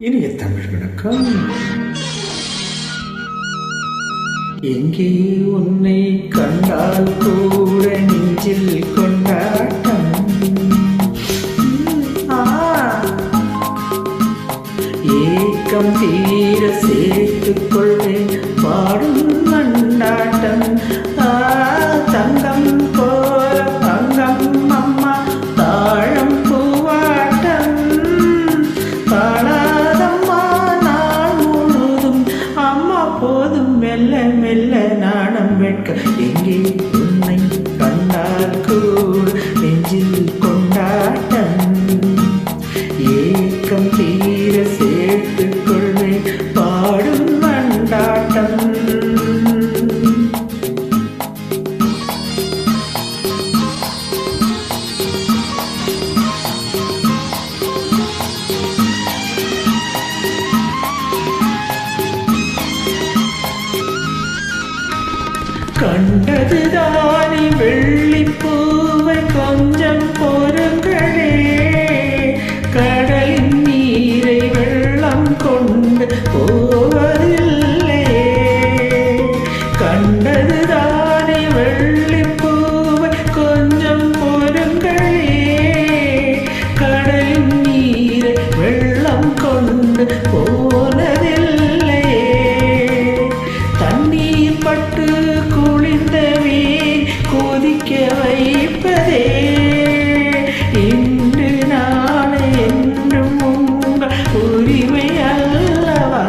இனிய தமிழ் வணக்கம். எங்கே உன்னை கண்டால் கூட நெஞ்சில் கொண்டாட்டம். ஏக்கம் தீர சேர்த்துக் கொள்வேன் பாடும் மண்டாட்டம். தங்கம் போல தங்கம் அம்மா தாழம் பூவாட்டம். பாடாதம்மா நாள் முழுதும் அம்மா போதும் மெல்ல மெல்ல நாணம் வெட்க. எங்கே உன்னை கண்டால் கூட நெஞ்சில் கொண்டாட்டம். ஏக்கம் தீர சேர்த்துக் கொள்வேன் பாடும் மண்டாட்டம். கண்டதுதானே வெள்ளிப்பூவை கொஞ்சம் பொறுங்களே. கடலின் நீரை வெள்ளம் கொண்டு போவதில்லை. கண்டதுதானே வெள்ளிப்பூவை கொஞ்சம் பொறுங்களே. கடலின் நீரை வெள்ளம் கொண்டு போனதில்லை. தண்ணீர் பட்டு குளிர்ந்தவே கொதிக்க வைப்பதே இன்று நாளை என்றும் உங்கள் உரிமை அல்லவா.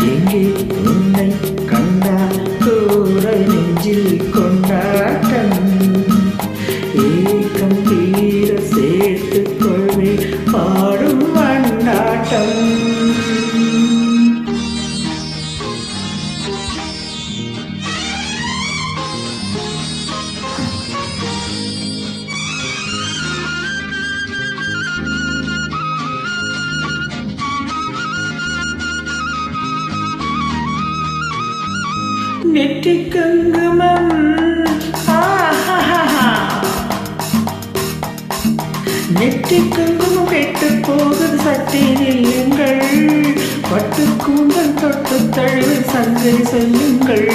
எங்கே உன்னை கண்டால் கூட நெஞ்சில் கொண்டாட்டம். ஏக்கம் தீர சேர்த்துக் கொள்வேன் பாடும் மண்டாட்டம். நெற்றிக் குங்குமம் நெற்றிக் குங்குமம் கெட்டு போகுது சட்டை நில்லுங்கள். பட்டு கூந்தல் தொட்டு தழுவி சந்தை செல்லுங்கள்.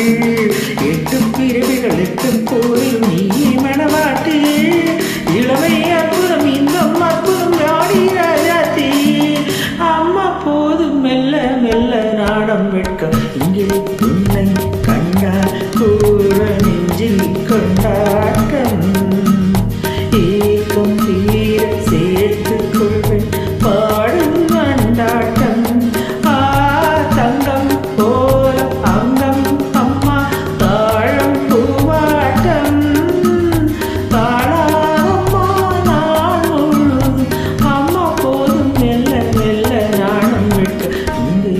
8 பிறவிகள் 8 கோயில் நீ மணவாட்டி. இளமை அற்புதம் இன்பம் அற்புதம் ராணி ராஜாத்தி. அம்மா போதும் மெல்ல மெல்ல நாடம் வெட்க. இங்கே உன்னை கண்டால் கூட நெஞ்சில் கொண்டாட்டம். ஏக்கம் தீர சேர்த்துக் கொள்வேன் பாடும் மண்டாட்டம். தங்கம் போல அங்கம் அம்மா தாழம் பூவாட்டம். தாழாதம்மா நாள் முழுதும் அம்மா போதும் மெல்ல மெல்ல நாணம் விட்டு. இங்கே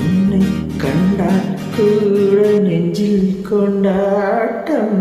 உன்னை கண்டால் கூட நெஞ்சில் கொண்டாட்டம்.